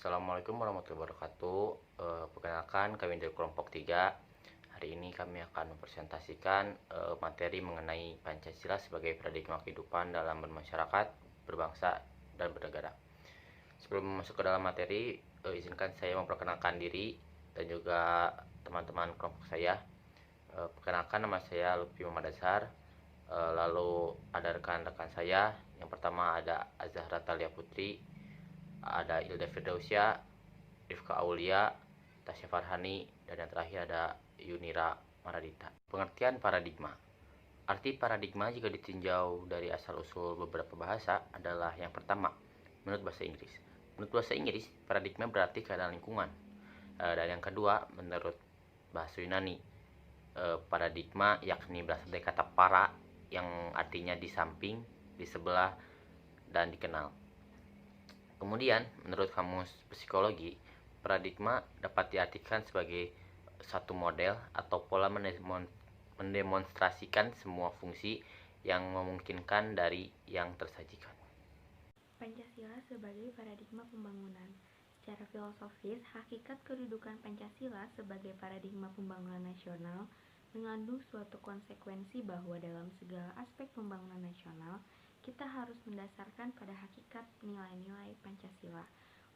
Assalamualaikum warahmatullahi wabarakatuh. Perkenalkan, kami dari kelompok 3. Hari ini kami akan mempresentasikan materi mengenai Pancasila sebagai paradigma kehidupan dalam bermasyarakat, berbangsa, dan bernegara. Sebelum masuk ke dalam materi, izinkan saya memperkenalkan diri dan juga teman-teman kelompok saya. Perkenalkan, nama saya Lutfi Muhammad Azhar. Lalu ada rekan-rekan saya. Yang pertama ada Azahra Talia Putri, ada Ilda Firdausia, Rifka Aulia, Tasya Farhani, dan yang terakhir ada Yunira Maradita. Pengertian paradigma. Arti paradigma jika ditinjau dari asal-usul beberapa bahasa adalah yang pertama, menurut bahasa Inggris. Menurut bahasa Inggris, paradigma berarti keadaan lingkungan. Dan yang kedua, menurut bahasa Yunani, paradigma yakni berasal dari kata para yang artinya di samping, di sebelah, dan dikenal. Kemudian, menurut kamus psikologi, paradigma dapat diartikan sebagai satu model atau pola mendemonstrasikan semua fungsi yang memungkinkan dari yang tersajikan. Pancasila sebagai paradigma pembangunan. Secara filosofis, hakikat kedudukan Pancasila sebagai paradigma pembangunan nasional mengandung suatu konsekuensi bahwa dalam segala aspek pembangunan nasional, kita harus mendasarkan pada hakikat nilai-nilai Pancasila.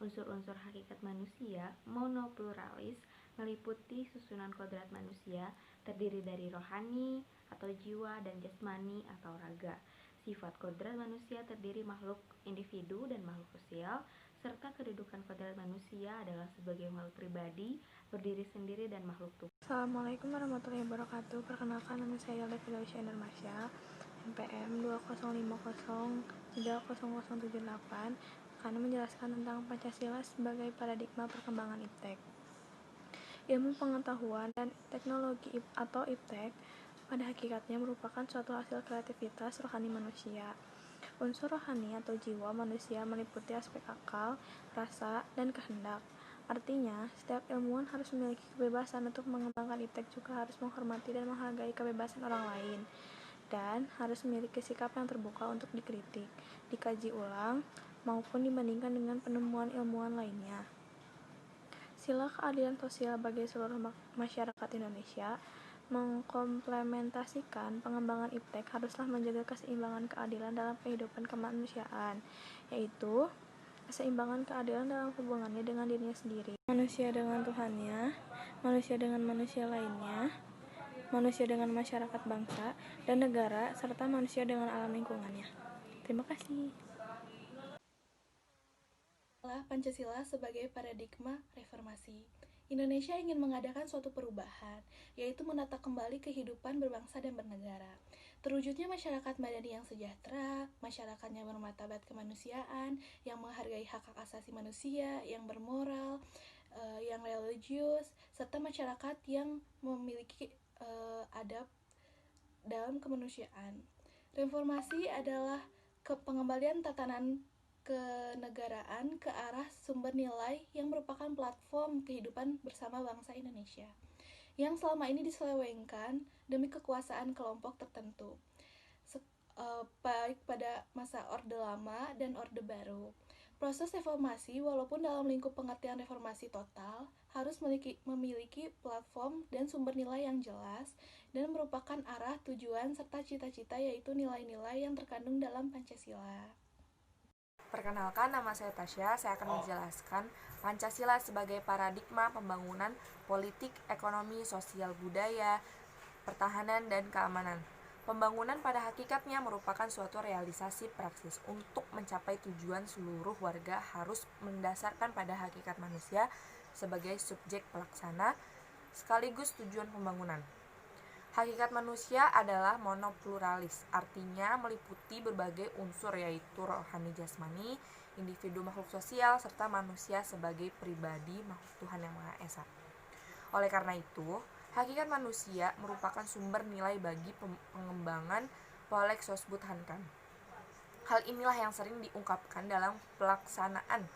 Unsur-unsur hakikat manusia, monopluralis, meliputi susunan kodrat manusia, terdiri dari rohani atau jiwa dan jasmani atau raga. Sifat kodrat manusia terdiri makhluk individu dan makhluk sosial, serta kedudukan kodrat manusia adalah sebagai makhluk pribadi, berdiri sendiri dan makhluk tubuh. Assalamualaikum warahmatullahi wabarakatuh. Perkenalkan, nama saya Levi Lausya Indarmasya, NPM 2050-30078, akan menjelaskan tentang Pancasila sebagai paradigma perkembangan IPTEK. Ilmu pengetahuan dan teknologi atau IPTEK pada hakikatnya merupakan suatu hasil kreativitas rohani manusia. Unsur rohani atau jiwa manusia meliputi aspek akal, rasa, dan kehendak. Artinya, setiap ilmuwan harus memiliki kebebasan untuk mengembangkan IPTEK, juga harus menghormati dan menghargai kebebasan orang lain, dan harus memiliki sikap yang terbuka untuk dikritik, dikaji ulang, maupun dibandingkan dengan penemuan ilmuwan lainnya. Sila keadilan sosial bagi seluruh masyarakat Indonesia mengkomplementasikan pengembangan IPTEK haruslah menjaga keseimbangan keadilan dalam kehidupan kemanusiaan, yaitu keseimbangan keadilan dalam hubungannya dengan dirinya sendiri, manusia dengan Tuhannya, manusia dengan manusia lainnya, manusia dengan masyarakat bangsa dan negara, serta manusia dengan alam lingkungannya. Terima kasih. Pancasila sebagai paradigma reformasi. Indonesia ingin mengadakan suatu perubahan, yaitu menata kembali kehidupan berbangsa dan bernegara. Terwujudnya masyarakat madani yang sejahtera, masyarakatnya bermartabat kemanusiaan, yang menghargai hak-hak asasi manusia, yang bermoral, yang religius, serta masyarakat yang memiliki adab dalam kemanusiaan. Reformasi adalah pengembalian tatanan kenegaraan ke arah sumber nilai yang merupakan platform kehidupan bersama bangsa Indonesia yang selama ini diselewengkan demi kekuasaan kelompok tertentu, baik pada masa Orde Lama dan Orde Baru. Proses reformasi, walaupun dalam lingkup pengertian reformasi total, harus memiliki platform dan sumber nilai yang jelas dan merupakan arah, tujuan, serta cita-cita, yaitu nilai-nilai yang terkandung dalam Pancasila. Perkenalkan, nama saya Tasya. Saya akan menjelaskan Pancasila sebagai paradigma pembangunan politik, ekonomi, sosial, budaya, pertahanan, dan keamanan. Pembangunan pada hakikatnya merupakan suatu realisasi praksis untuk mencapai tujuan seluruh warga harus mendasarkan pada hakikat manusia sebagai subjek pelaksana sekaligus tujuan pembangunan. Hakikat manusia adalah monopluralis, artinya meliputi berbagai unsur yaitu rohani jasmani, individu makhluk sosial, serta manusia sebagai pribadi makhluk Tuhan Yang Maha Esa. Oleh karena itu, hakikat manusia merupakan sumber nilai bagi pengembangan Polek Sosbud Hankam. Hal inilah yang sering diungkapkan dalam pelaksanaan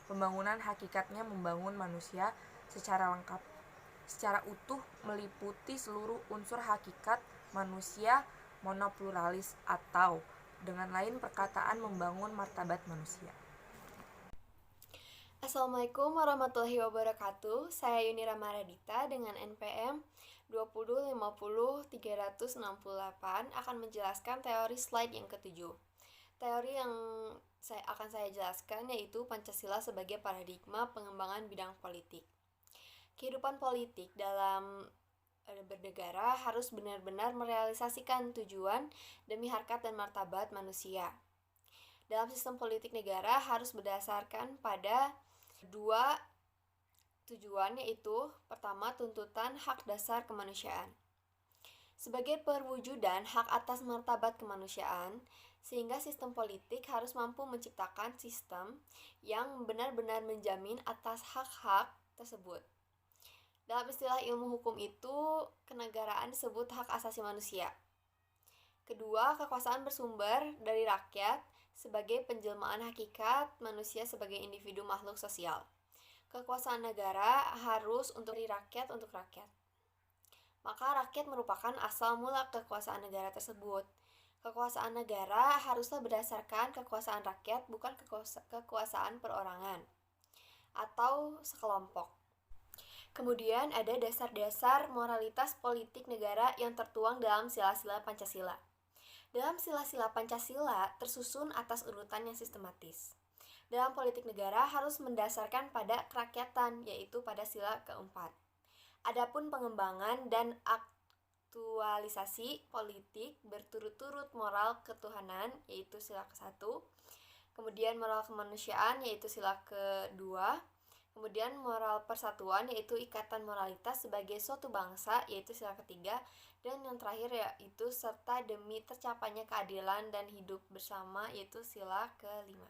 pembangunan, hakikatnya membangun manusia secara lengkap, secara utuh, meliputi seluruh unsur hakikat manusia monopluralis, atau dengan lain perkataan membangun martabat manusia. Assalamualaikum warahmatullahi wabarakatuh. Saya Yunira Maradita dengan NPM 2050368 akan menjelaskan teori slide yang ketujuh. Teori yang saya jelaskan yaitu Pancasila sebagai paradigma pengembangan bidang politik. Kehidupan politik dalam bernegara harus benar-benar merealisasikan tujuan demi harkat dan martabat manusia. Dalam sistem politik negara harus berdasarkan pada dua tujuan, yaitu pertama, tuntutan hak dasar kemanusiaan. Sebagai perwujudan hak atas martabat kemanusiaan, sehingga sistem politik harus mampu menciptakan sistem yang benar-benar menjamin atas hak-hak tersebut. Dalam istilah ilmu hukum itu, kenegaraan disebut hak asasi manusia. Kedua, kekuasaan bersumber dari rakyat sebagai penjelmaan hakikat manusia sebagai individu makhluk sosial. Kekuasaan negara harus untuk rakyat untuk rakyat. Maka rakyat merupakan asal mula kekuasaan negara tersebut. Kekuasaan negara haruslah berdasarkan kekuasaan rakyat, bukan kekuasaan perorangan atau sekelompok. Kemudian ada dasar-dasar moralitas politik negara yang tertuang dalam sila-sila Pancasila. Dalam sila-sila Pancasila tersusun atas urutan yang sistematis. Dalam politik negara harus mendasarkan pada kerakyatan, yaitu pada sila keempat. Adapun pengembangan dan aktualisasi politik berturut-turut moral ketuhanan, yaitu sila ke-1, kemudian moral kemanusiaan, yaitu sila ke-2, kemudian moral persatuan, yaitu ikatan moralitas sebagai suatu bangsa, yaitu sila ke-3, dan yang terakhir yaitu serta demi tercapainya keadilan dan hidup bersama, yaitu sila ke-5.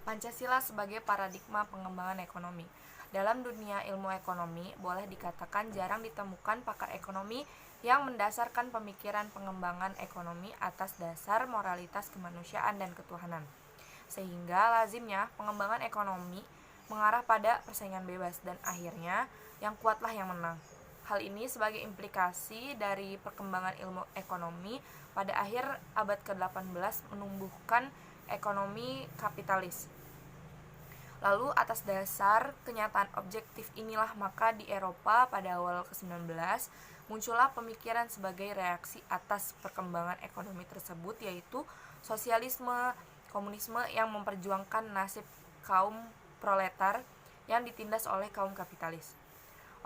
Pancasila sebagai paradigma pengembangan ekonomi. Dalam dunia ilmu ekonomi, boleh dikatakan jarang ditemukan pakar ekonomi yang mendasarkan pemikiran pengembangan ekonomi atas dasar moralitas kemanusiaan dan ketuhanan. Sehingga lazimnya pengembangan ekonomi mengarah pada persaingan bebas dan akhirnya yang kuatlah yang menang. Hal ini sebagai implikasi dari perkembangan ilmu ekonomi pada akhir abad ke-18 menumbuhkan ekonomi kapitalis. Lalu atas dasar kenyataan objektif inilah maka di Eropa pada awal ke-19 muncullah pemikiran sebagai reaksi atas perkembangan ekonomi tersebut, yaitu sosialisme, komunisme yang memperjuangkan nasib kaum proletar yang ditindas oleh kaum kapitalis.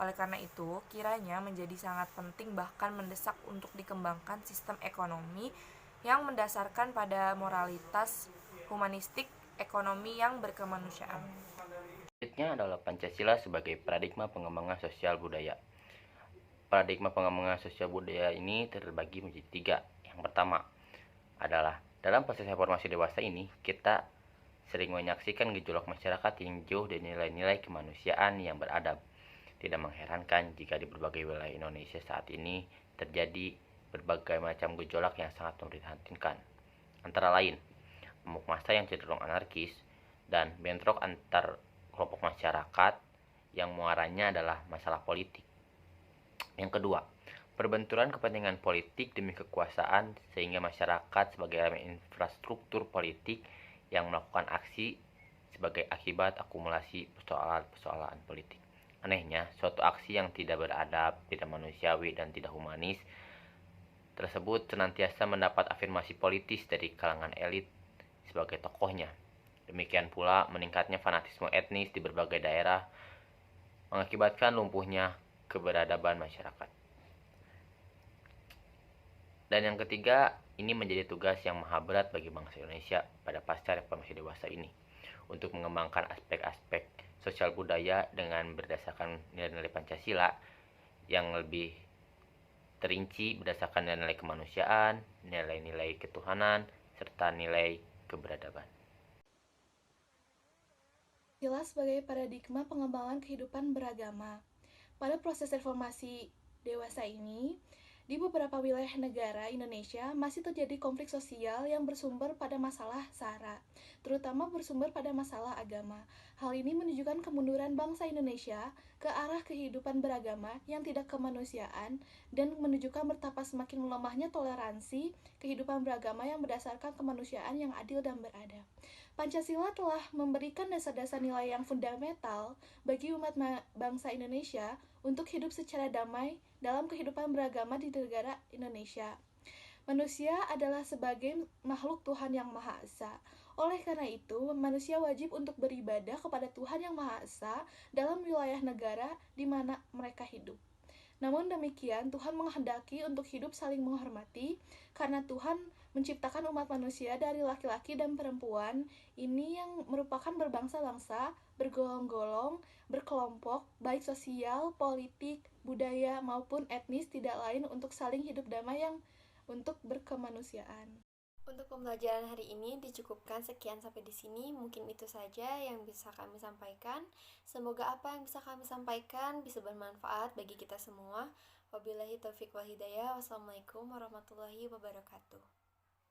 Oleh karena itu, kiranya menjadi sangat penting bahkan mendesak untuk dikembangkan sistem ekonomi yang mendasarkan pada moralitas humanistik ekonomi yang berkemanusiaan. Selanjutnya adalah Pancasila sebagai paradigma pengembangan sosial budaya. Paradigma pengembangan sosial budaya ini terbagi menjadi 3. Yang pertama adalah dalam proses reformasi dewasa ini, kita sering menyaksikan gejolak masyarakat yang jauh dari nilai-nilai kemanusiaan yang beradab. Tidak mengherankan jika di berbagai wilayah Indonesia saat ini terjadi berbagai macam gejolak yang sangat memprihatinkan. Antara lain, amuk massa yang cenderung anarkis dan bentrok antar kelompok masyarakat yang muaranya adalah masalah politik. Yang kedua, perbenturan kepentingan politik demi kekuasaan sehingga masyarakat sebagai elemen infrastruktur politik yang melakukan aksi sebagai akibat akumulasi persoalan-persoalan politik. Anehnya, suatu aksi yang tidak beradab, tidak manusiawi, dan tidak humanis tersebut senantiasa mendapat afirmasi politis dari kalangan elit sebagai tokohnya. Demikian pula meningkatnya fanatisme etnis di berbagai daerah mengakibatkan lumpuhnya keberadaban masyarakat. Dan yang ketiga, ini menjadi tugas yang maha berat bagi bangsa Indonesia pada pasca reformasi dewasa ini untuk mengembangkan aspek-aspek sosial budaya dengan berdasarkan nilai-nilai Pancasila yang lebih terinci berdasarkan nilai-nilai kemanusiaan, nilai-nilai ketuhanan, serta nilai keberadaban. Pancasila sebagai paradigma pengembangan kehidupan beragama. Pada proses reformasi dewasa ini, di beberapa wilayah negara Indonesia masih terjadi konflik sosial yang bersumber pada masalah SARA, terutama bersumber pada masalah agama. Hal ini menunjukkan kemunduran bangsa Indonesia ke arah kehidupan beragama yang tidak kemanusiaan dan menunjukkan betapa semakin melemahnya toleransi kehidupan beragama yang berdasarkan kemanusiaan yang adil dan beradab. Pancasila telah memberikan dasar-dasar nilai yang fundamental bagi umat bangsa Indonesia untuk hidup secara damai dalam kehidupan beragama di negara Indonesia. Manusia adalah sebagai makhluk Tuhan Yang Maha Esa. Oleh karena itu, manusia wajib untuk beribadah kepada Tuhan Yang Maha Esa dalam wilayah negara di mana mereka hidup. Namun demikian, Tuhan menghendaki untuk hidup saling menghormati, karena Tuhan menciptakan umat manusia dari laki-laki dan perempuan, ini yang merupakan berbangsa-bangsa, bergolong-golong, berkelompok, baik sosial, politik, budaya, maupun etnis tidak lain untuk saling hidup damai yang untuk berkemanusiaan. Untuk pembelajaran hari ini dicukupkan sekian sampai di sini. Mungkin itu saja yang bisa kami sampaikan. Semoga apa yang bisa kami sampaikan bisa bermanfaat bagi kita semua. Wabillahi taufiq wal hidayah. Wassalamualaikum warahmatullahi wabarakatuh.